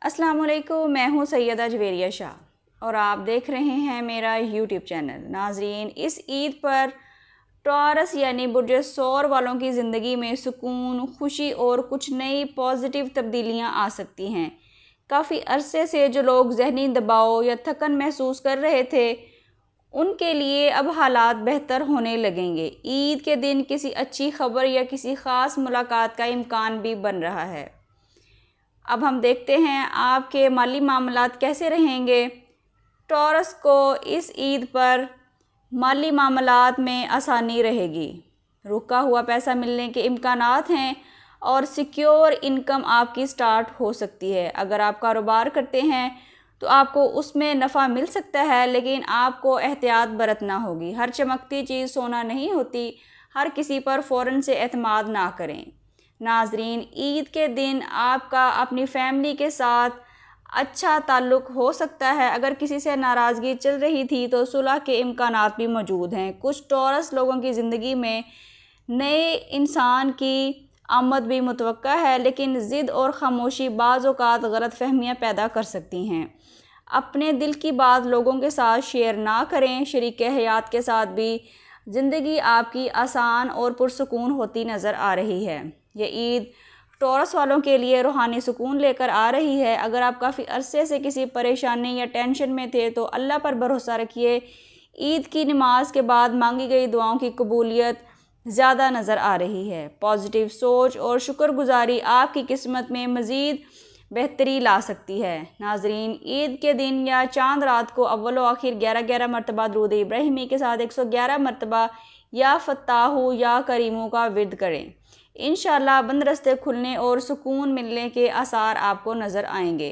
अस्सलाम वालेकुम, मैं हूँ सैयदा जवेरिया शाह और आप देख रहे हैं मेरा यूट्यूब चैनल। नाजरीन, इस ईद पर टॉरस यानी बुर्ज सौर वालों की ज़िंदगी में सुकून, खुशी और कुछ नई पॉजिटिव तब्दीलियाँ आ सकती हैं। काफ़ी अरसे से जो लोग ज़हनी दबाव या थकन महसूस कर रहे थे, उनके लिए अब हालात बेहतर होने लगेंगे। ईद के दिन किसी अच्छी खबर या किसी ख़ास मुलाकात का इम्कान भी बन रहा है। अब हम देखते हैं आपके माली मामलात कैसे रहेंगे। टॉरस को इस ईद पर माली मामलात में आसानी रहेगी। रुका हुआ पैसा मिलने के इम्कानात हैं और सिक्योर इनकम आपकी स्टार्ट हो सकती है। अगर आप कारोबार करते हैं तो आपको उसमें नफ़ा मिल सकता है, लेकिन आपको एहतियात बरतना होगी। हर चमकती चीज़ सोना नहीं होती। हर किसी पर फ़ौरन से एतमाद ना करें। नाजरीन, ईद के दिन आपका अपनी फैमिली के साथ अच्छा ताल्लुक़ हो सकता है। अगर किसी से नाराज़गी चल रही थी तो सुलह के इम्कानात भी मौजूद हैं। कुछ टॉरस लोगों की ज़िंदगी में नए इंसान की आमद भी मुतवक्का है, लेकिन ज़िद और ख़ामोशी बाज़ औक़ात गलत फहमियाँ पैदा कर सकती हैं। अपने दिल की बात लोगों के साथ शेयर ना करें। शरीक हयात के साथ भी ज़िंदगी आपकी आसान और पुरसुकून होती नज़र आ रही है। ये ईद टॉरस वालों के लिए रूहानी सुकून लेकर आ रही है। अगर आप काफ़ी अरसे से किसी परेशानी या टेंशन में थे तो अल्लाह पर भरोसा रखिए। ईद की नमाज के बाद मांगी गई दुआओं की कबूलियत ज़्यादा नज़र आ रही है। पॉजिटिव सोच और शुक्रगुजारी आपकी किस्मत में मज़ीद बेहतरी ला सकती है। नाजरीन, ईद के दिन या चांद रात को अव्वल व आखिर 11-11 मरतबा दुरूद इब्राहिमी के साथ 111 मरतबा या फत्ताहू या करीमों का विर्द करें। इंशाअल्लाह बंद रस्ते खुलने और सुकून मिलने के आसार आपको नज़र आएंगे।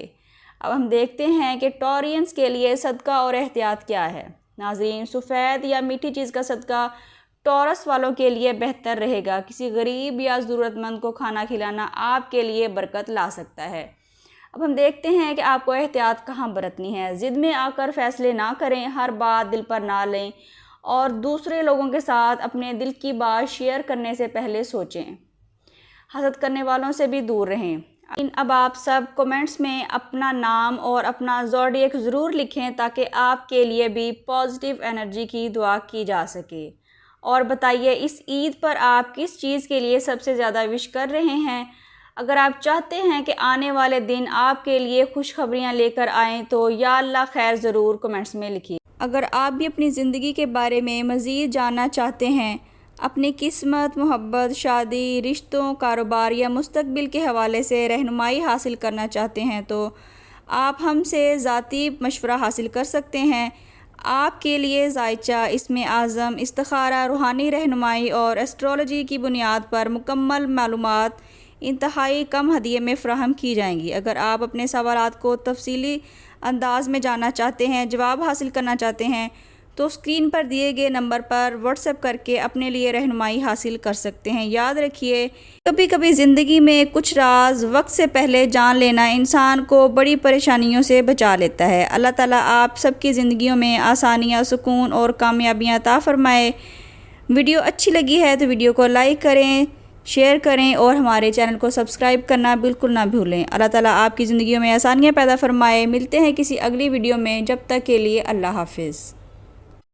अब हम देखते हैं कि टॉरियंस के लिए सदका और एहतियात क्या है। नाजरीन, सफ़ेद या मीठी चीज़ का सदका टॉरस वालों के लिए बेहतर रहेगा। किसी गरीब या ज़रूरतमंद को खाना खिलाना आपके लिए बरकत ला सकता है। अब हम देखते हैं कि आपको एहतियात कहाँ बरतनी है। ज़िद में आकर फ़ैसले ना करें, हर बात दिल पर ना लें और दूसरे लोगों के साथ अपने दिल की बात शेयर करने से पहले सोचें। हसद करने वालों से भी दूर रहें। अब आप सब कमेंट्स में अपना नाम और अपना ज़ोडिएक ज़रूर लिखें ताकि आपके लिए भी पॉजिटिव एनर्जी की दुआ की जा सके। और बताइए, इस ईद पर आप किस चीज़ के लिए सबसे ज़्यादा विश कर रहे हैं। अगर आप चाहते हैं कि आने वाले दिन आपके लिए खुशखबरियाँ लेकर आएँ तो या अल्लाह खैर ज़रूर कमेंट्स में लिखिए। अगर आप भी अपनी ज़िंदगी के बारे में मज़ीद जानना चाहते हैं, अपनी किस्मत, मोहब्बत, शादी, रिश्तों, कारोबार या मुस्तकबिल के हवाले से रहनुमाई हासिल करना चाहते हैं तो आप हमसे ज़ाती मशवरा हासिल कर सकते हैं। आपके लिए ज़ायचा, इस्मे आज़म, इस्तिखारा, रूहानी रहनुमाई और एस्ट्रोलॉजी की बुनियाद पर मुकम्मल मालूमात इंतहाई कम हदिये में फ़राहम की जाएंगी। अगर आप अपने सवालात को तफसीली अंदाज में जानना चाहते हैं, जवाब हासिल करना चाहते हैं तो स्क्रीन पर दिए गए नंबर पर व्हाट्सएप करके अपने लिए रहनुमाई हासिल कर सकते हैं। याद रखिए, कभी कभी ज़िंदगी में कुछ राज वक्त से पहले जान लेना इंसान को बड़ी परेशानियों से बचा लेता है। अल्लाह ताला आप सबकी ज़िंदगियों में आसानियाँ, सुकून और कामयाबियाँ अता फ़रमाए। वीडियो अच्छी लगी है तो वीडियो को लाइक करें, शेयर करें और हमारे चैनल को सब्सक्राइब करना बिल्कुल ना भूलें। अल्लाह ताला आपकी ज़िंदगियों में आसानियाँ पैदा फ़रमाए। मिलते हैं किसी अगली वीडियो में, जब तक के लिए अल्लाह हाफ़िज़।